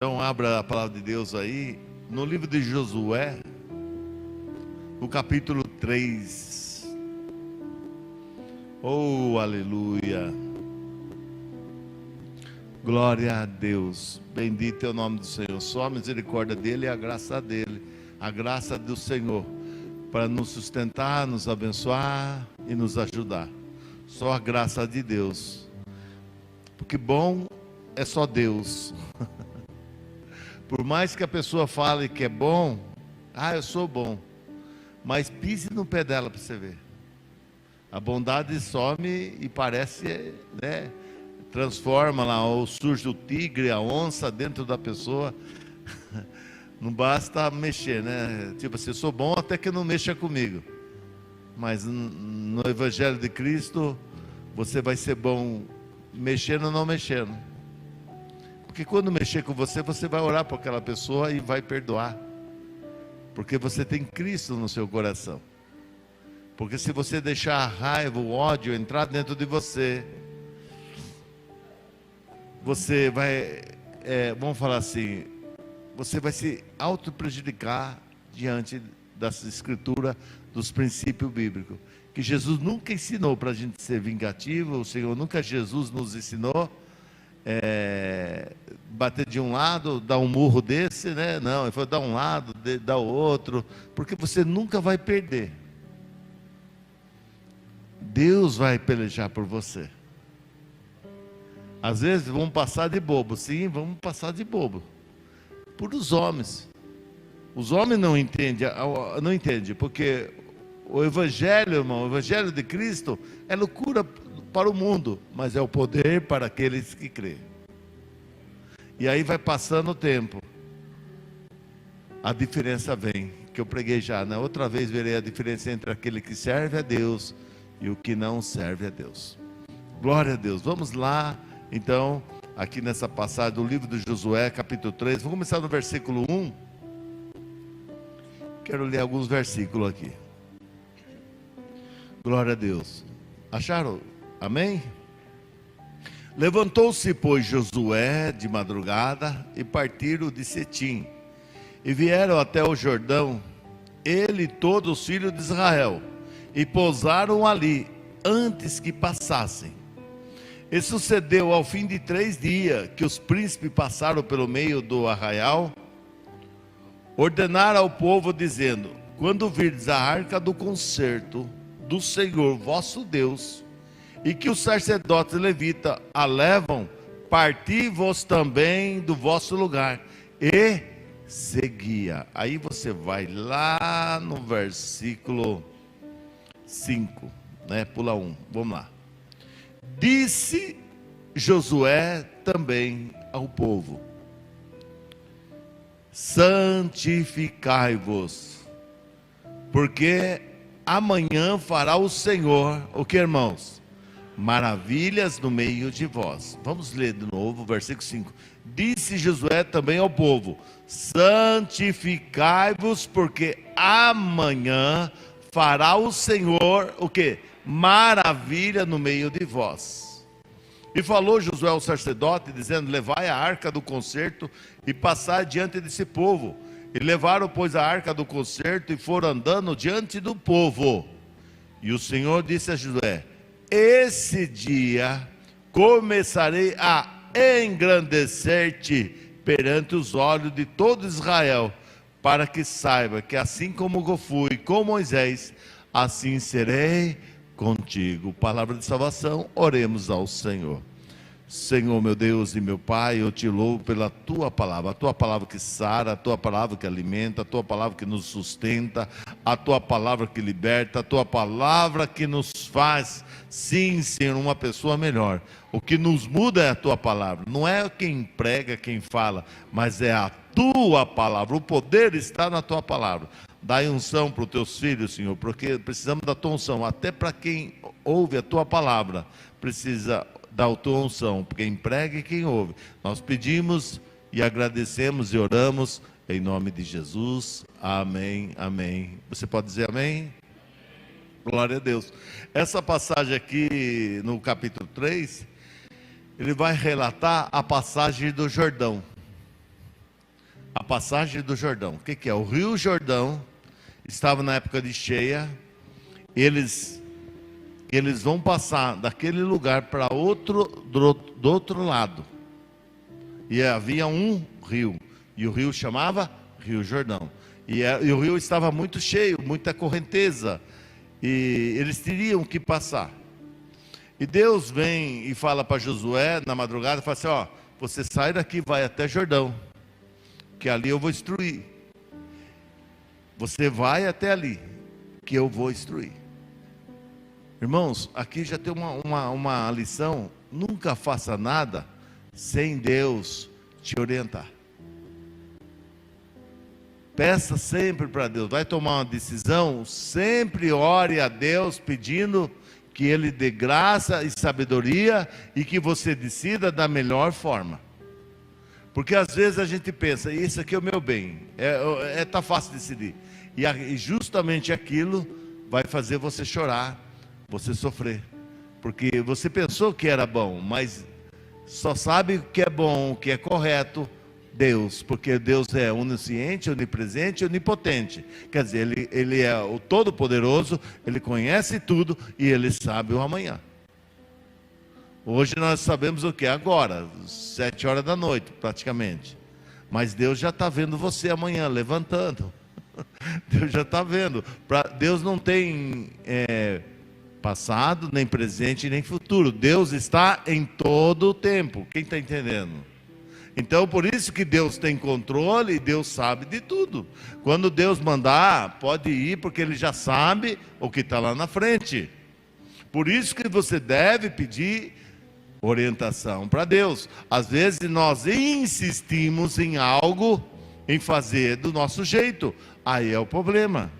Então abra a palavra de Deus aí, no livro de Josué, no capítulo 3. Oh, aleluia! Glória a Deus, bendito é o nome do Senhor. Só a misericórdia dele e a graça dele, a graça do Senhor, para nos sustentar, nos abençoar e nos ajudar. Só a graça de Deus, porque bom é só Deus. Por mais que a pessoa fale que é bom, eu sou bom, mas pise no pé dela para você ver. A bondade some e parece, transforma lá, ou surge o tigre, a onça dentro da pessoa. Não basta mexer, né? Tipo assim, eu sou bom até que não mexa comigo. Mas no Evangelho de Cristo, você vai ser bom mexendo ou não mexendo. Porque quando mexer com você, você vai orar por aquela pessoa e vai perdoar. Porque você tem Cristo no seu coração. Porque se você deixar a raiva, o ódio entrar dentro de você, você vai, vamos falar assim, você vai se auto-prejudicar diante dessa escritura, dos princípios bíblicos. Que Jesus nunca ensinou para a gente ser vingativo, o Senhor nunca Jesus nos ensinou bater de um lado, dar um murro desse, né? Não, ele falou dar um lado, dar o outro, porque você nunca vai perder. Deus vai pelejar por você. Às vezes vamos passar de bobo, sim, vamos passar de bobo, por os homens. Os homens não entendem, porque o Evangelho, irmão, o Evangelho de Cristo é loucura para o mundo, mas é o poder para aqueles que crêem. E aí vai passando o tempo, a diferença vem, que eu preguei já, né? Outra vez verei a diferença entre aquele que serve a Deus e o que não serve a Deus. Glória a Deus. Vamos lá, então, aqui nessa passagem do livro de Josué, capítulo 3, vamos começar no versículo 1. Quero ler alguns versículos aqui. Glória a Deus. Acharam? Amém? Levantou-se, pois, Josué de madrugada e partiram de Setim, e vieram até o Jordão, ele e todos os filhos de Israel, e pousaram ali, antes que passassem. E sucedeu ao fim de 3 dias, que os príncipes passaram pelo meio do arraial, ordenaram ao povo, dizendo: quando virdes a arca do concerto do Senhor vosso Deus, e que os sacerdotes levitas a levam, parti-vos também do vosso lugar, e seguia. Aí você vai lá no versículo 5, pula 1, vamos lá. Disse Josué também ao povo: santificai-vos, porque amanhã fará o Senhor, o que, irmãos? Maravilhas no meio de vós. Vamos ler de novo o versículo 5. Disse Josué também ao povo: santificai-vos, porque amanhã fará o Senhor, o que? Maravilha no meio de vós. E falou Josué ao sacerdote, dizendo: levai a arca do concerto e passai diante desse povo. E levaram, pois, a arca do concerto e foram andando diante do povo. E o Senhor disse a Josué: esse dia começarei a engrandecer-te perante os olhos de todo Israel, para que saiba que assim como eu fui com Moisés, assim serei contigo. Palavra de salvação, oremos ao Senhor. Senhor, meu Deus e meu Pai, eu te louvo pela tua palavra, a tua palavra que sara, a tua palavra que alimenta, a tua palavra que nos sustenta, a tua palavra que liberta, a tua palavra que nos faz, sim, Senhor, uma pessoa melhor. O que nos muda é a tua palavra, não é quem prega, quem fala, mas é a tua palavra. O poder está na tua palavra. Dai unção para os teus filhos, Senhor, porque precisamos da tua unção, até para quem ouve a tua palavra, precisa da tua unção, quem prega e quem ouve. Nós pedimos e agradecemos e oramos em nome de Jesus. Amém, amém. Você pode dizer amém? Glória a Deus. Essa passagem aqui no capítulo 3, ele vai relatar a passagem do Jordão. passagem do Jordão. O que que é? O Rio Jordão estava na época de cheia. Eles vão passar daquele lugar para do outro lado. E havia um rio. E o rio chamava Rio Jordão. E o rio estava muito cheio, muita correnteza. E eles teriam que passar. E Deus vem e fala para Josué na madrugada, fala assim, ó, você sai daqui, vai até Jordão, que ali eu vou instruir. Você vai até ali, que eu vou instruir. Irmãos, aqui já tem uma lição, nunca faça nada sem Deus te orientar. Peça sempre para Deus, vai tomar uma decisão, sempre ore a Deus pedindo que Ele dê graça e sabedoria e que você decida da melhor forma. Porque às vezes a gente pensa, isso aqui é o meu bem, tá fácil decidir. E justamente aquilo vai fazer você chorar, você sofrer. Porque você pensou que era bom, mas só sabe o que é bom, o que é correto, Deus, porque Deus é onisciente, onipresente e onipotente. Quer dizer, ele é o Todo-Poderoso, Ele conhece tudo e Ele sabe o amanhã. Hoje nós sabemos o que? Agora, 7 horas da noite, praticamente. Mas Deus já está vendo você amanhã, levantando. Deus já está vendo. Deus não tem passado, nem presente, nem futuro. Deus está em todo o tempo. Quem está entendendo? Então, por isso que Deus tem controle e Deus sabe de tudo. Quando Deus mandar, pode ir, porque Ele já sabe o que está lá na frente. Por isso que você deve pedir orientação para Deus. Às vezes nós insistimos em algo, em fazer do nosso jeito. Aí é o problema.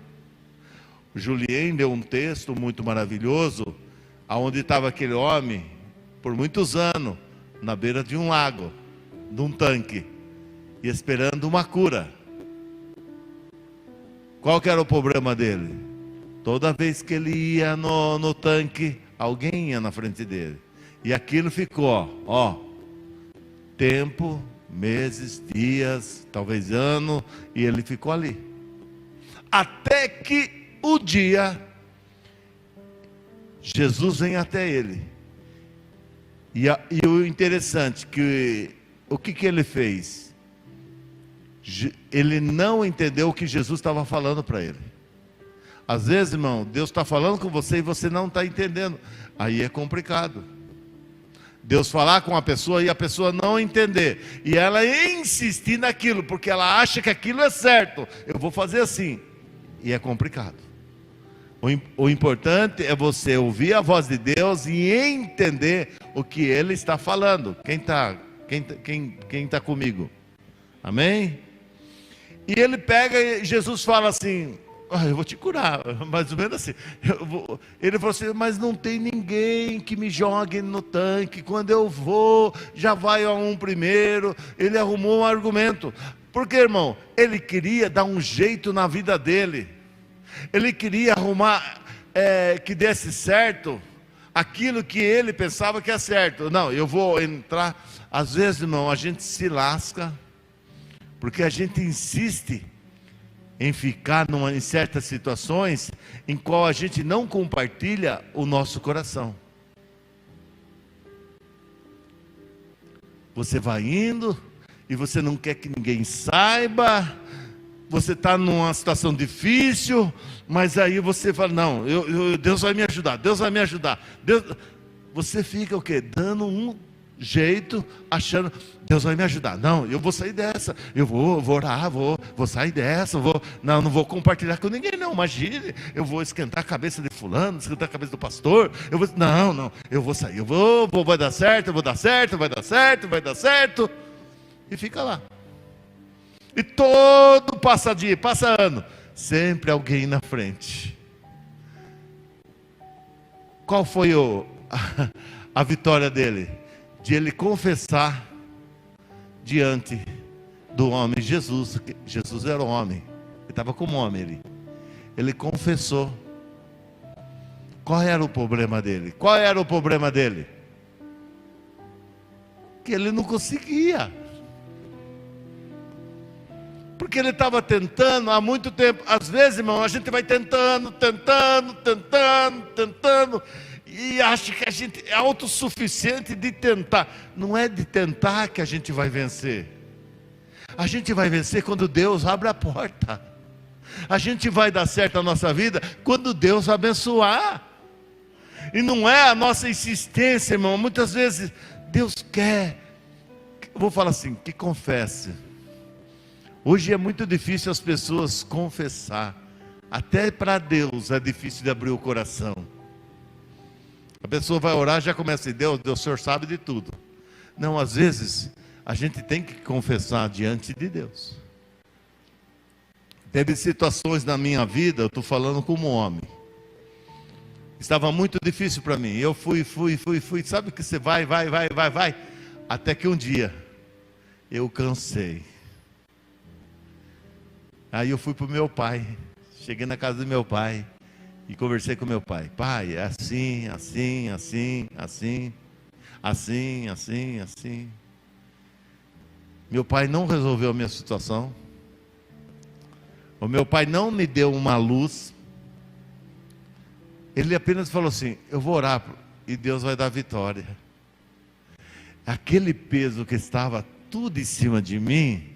O Julien deu um texto muito maravilhoso, onde estava aquele homem, por muitos anos, na beira de um lago, de um tanque, e esperando uma cura. Qual que era o problema dele? Toda vez que ele ia no tanque, alguém ia na frente dele. E aquilo ficou, ó, tempo, meses, dias, talvez ano, e ele ficou ali. Até que o dia, Jesus vem até ele. E o interessante, o que ele fez? Ele não entendeu o que Jesus estava falando para ele. Às vezes, irmão, Deus está falando com você e você não está entendendo. Aí é complicado. Deus falar com a pessoa e a pessoa não entender. E ela insistir naquilo, porque ela acha que aquilo é certo. Eu vou fazer assim. E é complicado. O importante é você ouvir a voz de Deus e entender o que Ele está falando. Quem está comigo? Amém? E ele pega e Jesus fala assim, eu vou te curar, mais ou menos assim. Ele falou assim, mas não tem ninguém que me jogue no tanque. Quando eu vou, já vai a um primeiro. Ele arrumou um argumento. Porque, irmão, ele queria dar um jeito na vida dele. Ele queria arrumar, que desse certo aquilo que ele pensava que é certo. Não, eu vou entrar. Às vezes, irmão, a gente se lasca, porque a gente insiste em ficar em certas situações em qual a gente não compartilha o nosso coração. Você vai indo e você não quer que ninguém saiba. Você está numa situação difícil, mas aí você fala, não, Deus vai me ajudar, Deus vai me ajudar. Você fica o quê? Dando um jeito, achando, Deus vai me ajudar. Não, eu vou sair dessa, eu vou orar, vou sair dessa, não vou compartilhar com ninguém, não, imagine, eu vou esquentar a cabeça de fulano, esquentar a cabeça do pastor, eu vou sair, vai dar certo, vai dar certo, e fica lá. E todo passa dia, passa ano, sempre alguém na frente. Qual foi a vitória dele? De ele confessar diante do homem Jesus. Jesus era um homem, ele estava como homem ali. Ele confessou. Qual era o problema dele? Que ele não conseguia. Porque ele estava tentando há muito tempo. Às vezes, irmão, a gente vai tentando, e acha que a gente é autossuficiente de tentar. Não é de tentar que a gente vai vencer. A gente vai vencer quando Deus abre a porta. A gente vai dar certo a nossa vida quando Deus abençoar. E não é a nossa insistência, irmão. Muitas vezes Deus quer, eu vou falar assim, que confesse. Hoje é muito difícil as pessoas confessar. Até para Deus é difícil de abrir o coração. A pessoa vai orar, já começa a dizer, Deus, o Senhor sabe de tudo. Não, às vezes a gente tem que confessar diante de Deus. Teve situações na minha vida, eu estou falando como homem. Estava muito difícil para mim. Eu fui. Sabe que você vai. Até que um dia eu cansei. Aí eu fui para o meu pai. Cheguei na casa do meu pai e conversei com meu pai. Pai, é assim. Meu pai não resolveu a minha situação. O meu pai não me deu uma luz. Ele apenas falou assim, eu vou orar e Deus vai dar vitória. Aquele peso que estava tudo em cima de mim,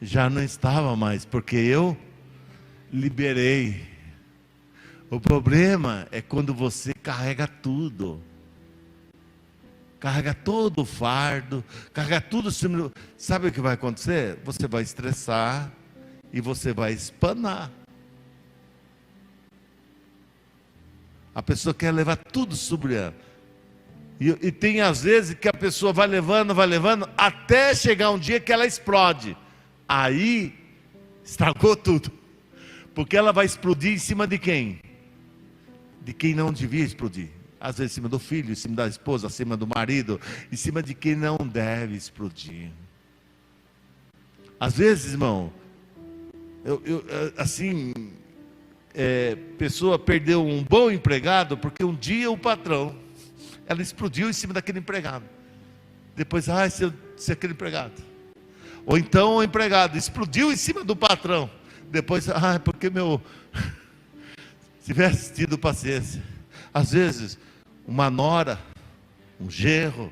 já não estava mais, porque eu liberei. O problema é quando você carrega tudo. Carrega todo o fardo, carrega tudo. Sabe o que vai acontecer? Você vai estressar e você vai espanar. A pessoa quer levar tudo sobre ela. E tem às vezes que a pessoa vai levando, até chegar um dia que ela explode. Aí, estragou tudo. Porque ela vai explodir em cima de quem? De quem não devia explodir. Às vezes em cima do filho, em cima da esposa, em cima do marido, em cima de quem não deve explodir. Às vezes, irmão, pessoa perdeu um bom empregado porque um dia o patrão, ela explodiu em cima daquele empregado. Depois, se aquele empregado. Ou então o empregado explodiu em cima do patrão. Depois, porque se tivesse tido paciência. Às vezes, uma nora, um genro,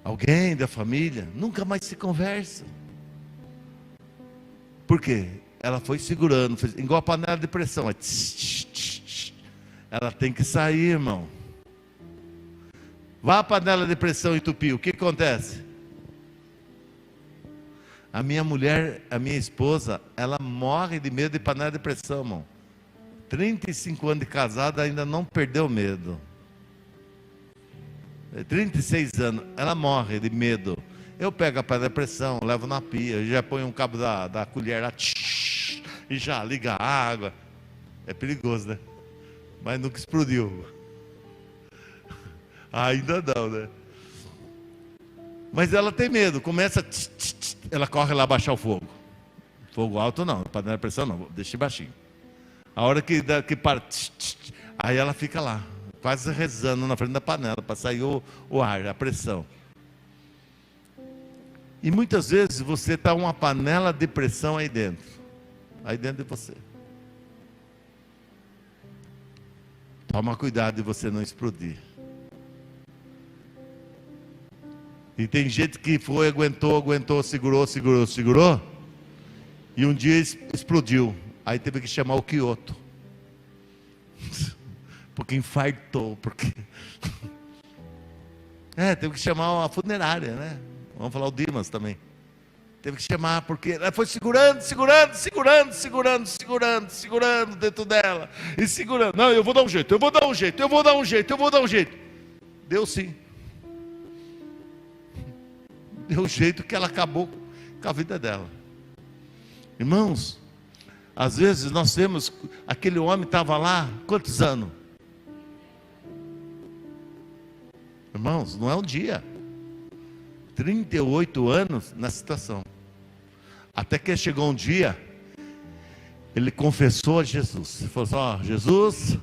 alguém da família, nunca mais se conversa. Por quê? Ela foi segurando, igual a panela de pressão. Ela tem que sair, irmão. Vá a panela de pressão entupir, o que acontece? A minha mulher, a minha esposa, ela morre de medo de panela de pressão, irmão. 35 anos de casada, ainda não perdeu o medo. 36 anos, ela morre de medo. Eu pego a panela de pressão, levo na pia, já ponho um cabo da colher lá, e já liga a água. É perigoso, né? Mas nunca explodiu. Ainda não, né? Mas ela tem medo, começa, ela corre lá baixar o fogo. Fogo alto não, panela de pressão não, deixa baixinho. A hora que para, aí ela fica lá, quase rezando na frente da panela, para sair o ar, a pressão. E muitas vezes você está uma panela de pressão aí dentro de você. Toma cuidado de você não explodir. E tem gente que foi, aguentou, segurou, e um dia explodiu. Aí teve que chamar o Kyoto. Porque infartou, teve que chamar a funerária, né? Vamos falar o Dimas também. Teve que chamar, porque ela foi segurando dentro dela. E segurando. Não, eu vou dar um jeito. Deu sim. Deu um jeito que ela acabou com a vida dela. Irmãos, às vezes nós temos, aquele homem estava lá, quantos anos? Irmãos, não é um dia. 38 anos na situação. Até que chegou um dia, ele confessou a Jesus. Ele falou assim, Jesus,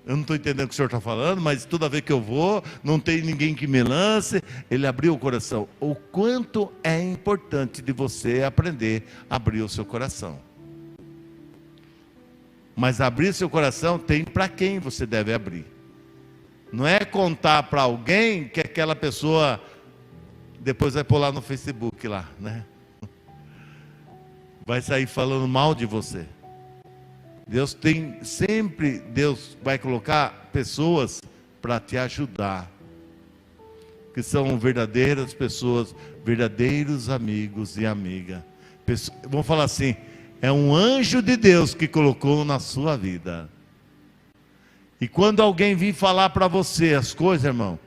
eu não estou entendendo o que o senhor está falando, mas toda vez que eu vou, não tem ninguém que me lance. Ele abriu o coração. O quanto é importante de você aprender a abrir o seu coração. Mas abrir seu coração tem para quem você deve abrir. Não é contar para alguém que aquela pessoa depois vai pular no Facebook lá, né? Vai sair falando mal de você. Deus vai colocar pessoas para te ajudar, que são verdadeiras pessoas, verdadeiros amigos e amigas. Vamos falar assim, é um anjo de Deus que colocou na sua vida. E quando alguém vir falar para você as coisas, irmão,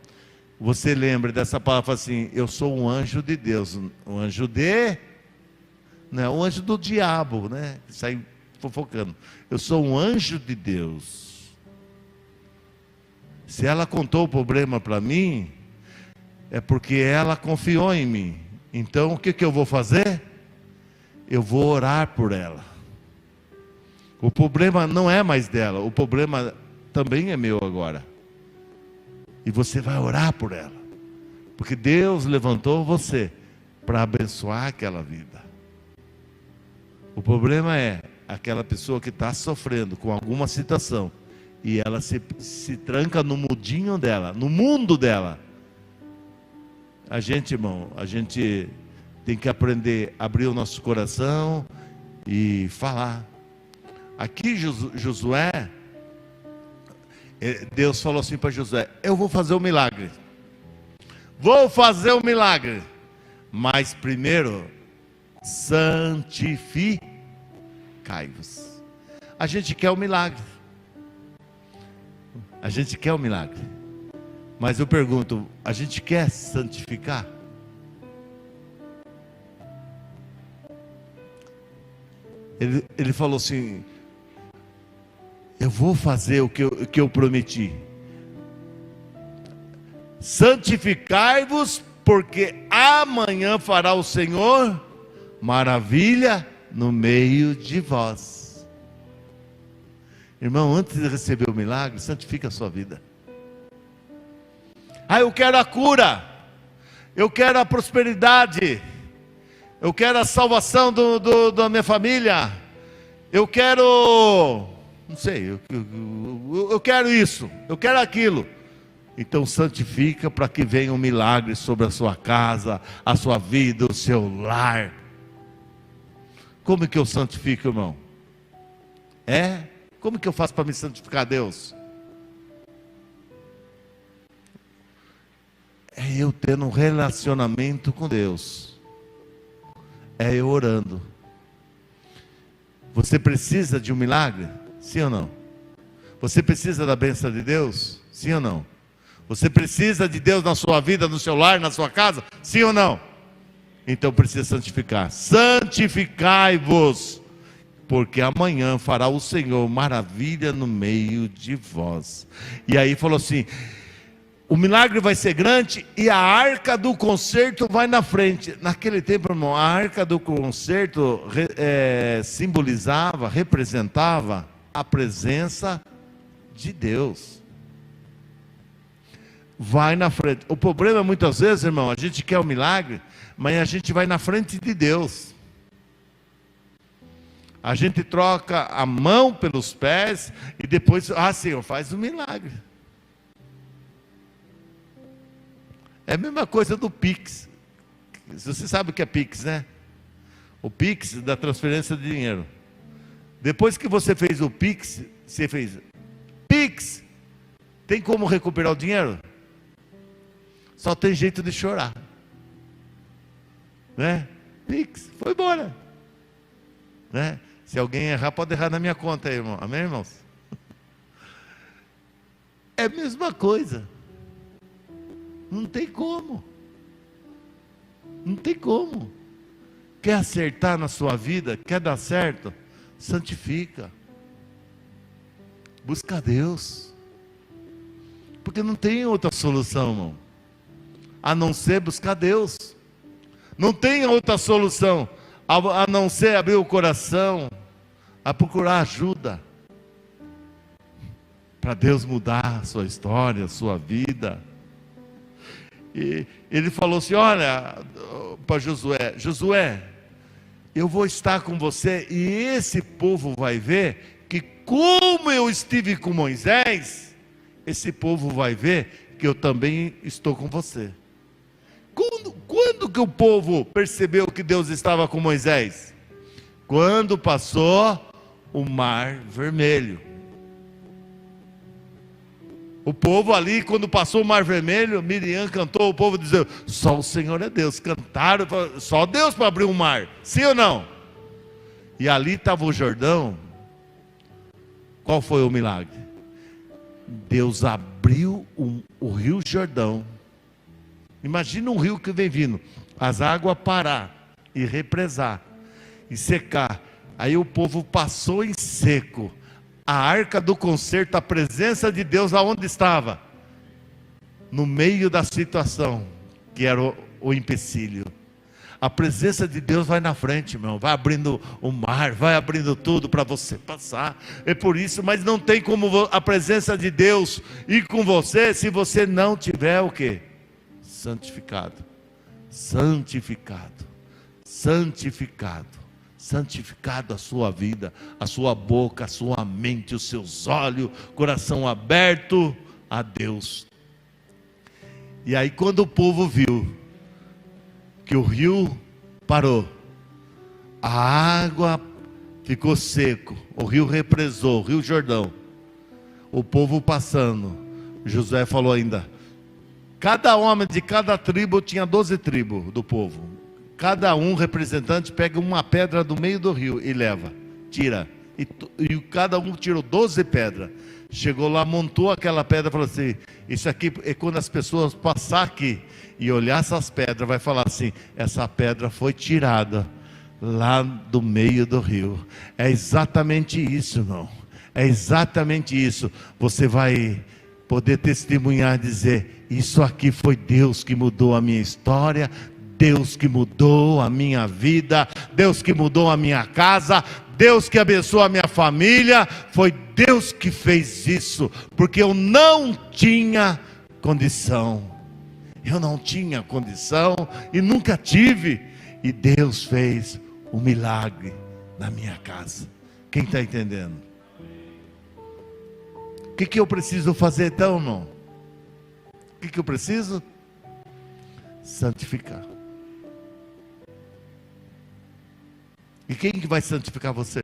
você lembra dessa palavra, fala assim, eu sou um anjo de Deus, um anjo não é um anjo do diabo, né? Que sai fofocando. Eu sou um anjo de Deus. Se ela contou o problema para mim, é porque ela confiou em mim. Então o que eu vou fazer? Eu vou orar por ela. O problema não é mais dela, o problema também é meu agora. E você vai orar por ela, porque Deus levantou você para abençoar aquela vida. O problema é aquela pessoa que está sofrendo com alguma situação e ela se tranca no mundinho dela, no mundo dela. Irmão, a gente tem que aprender a abrir o nosso coração e falar. Aqui Josué, Deus falou assim para Josué, eu vou fazer um milagre. Vou fazer um milagre. Mas primeiro, santificai-vos. A gente quer o milagre. A gente quer o milagre. Mas eu pergunto, a gente quer santificar? Ele falou assim, eu vou fazer o que eu prometi. Santificai-vos, porque amanhã fará o Senhor maravilha no meio de vós. Irmão, antes de receber o milagre, santifica a sua vida. Eu quero a cura, eu quero a prosperidade, eu quero a salvação da minha família, eu quero, não sei, eu quero isso, eu quero aquilo. Então santifica para que venha um milagre sobre a sua casa, a sua vida, o seu lar. Como que eu santifico, irmão? Como que eu faço para me santificar a Deus? É eu tendo um relacionamento com Deus. É eu orando. Você precisa de um milagre? Sim ou não? Você precisa da bênção de Deus? Sim ou não? Você precisa de Deus na sua vida, no seu lar, na sua casa? Sim ou não? Então precisa santificar. Santificai-vos, porque amanhã fará o Senhor maravilha no meio de vós. E aí falou assim, o milagre vai ser grande e a arca do concerto vai na frente. Naquele tempo, irmão, a arca do concerto simbolizava, representava a presença de Deus. Vai na frente. O problema é muitas vezes, irmão, a gente quer o milagre, mas a gente vai na frente de Deus. A gente troca a mão pelos pés e depois, Senhor, faz o milagre. É a mesma coisa do Pix. Você sabe o que é Pix, né? O Pix da transferência de dinheiro. Depois que você fez o Pix, você fez Pix, tem como recuperar o dinheiro? Só tem jeito de chorar, né? Pix, foi embora, né? Se alguém errar, pode errar na minha conta aí, irmão. Amém, irmãos? É a mesma coisa. Não tem como. Não tem como. Quer acertar na sua vida? Quer dar certo? Santifica. Busca Deus. Porque não tem outra solução, irmão, a não ser buscar Deus. Não tem outra solução a não ser abrir o coração, a procurar ajuda. para Deus mudar a sua história, a sua vida. E ele falou assim: olha, para Josué: Josué, eu vou estar com você, e esse povo vai ver que, como eu estive com Moisés, esse povo vai ver que eu também estou com você. Quando que o povo percebeu que Deus estava com Moisés? Quando passou o Mar Vermelho. O povo ali, quando passou o Mar Vermelho, Miriam cantou, o povo dizia: só o Senhor é Deus. Cantaram, só Deus para abrir o mar, sim ou não? E ali estava o Jordão. Qual foi o milagre? Deus abriu o rio Jordão. Imagina um rio que vem vindo, as águas parar e represar e secar. Aí o povo passou em seco. A arca do concerto, a presença de Deus aonde estava? No meio da situação, que era o empecilho. A presença de Deus vai na frente, irmão, vai abrindo o mar, vai abrindo tudo para você passar. É por isso, mas não tem como a presença de Deus ir com você se você não tiver o quê? Santificado. Santificado. Santificado. Santificado a sua vida, a sua boca, a sua mente, os seus olhos, coração aberto a Deus. E aí, quando o povo viu que o rio parou, a água ficou seco, o rio represou, o rio Jordão, o povo passando, Josué falou ainda: cada homem de cada tribo, tinha 12 tribos do povo, cada um representante pega uma pedra do meio do rio e leva, tira, e cada um tirou 12 pedras. Chegou lá, montou aquela pedra e falou assim: isso aqui é quando as pessoas passar aqui e olhar essas pedras, vai falar assim: essa pedra foi tirada lá do meio do rio. É exatamente isso, irmão. É exatamente isso. Você vai poder testemunhar, dizer: isso aqui foi Deus que mudou a minha história, Deus que mudou a minha vida, Deus que mudou a minha casa, Deus que abençoou a minha família. Foi Deus que fez isso, porque eu não tinha condição. Eu não tinha condição e nunca tive. E Deus fez um milagre na minha casa. Quem está entendendo? O que eu preciso fazer então, irmão? O que eu preciso? Santificar. E quem que vai santificar você?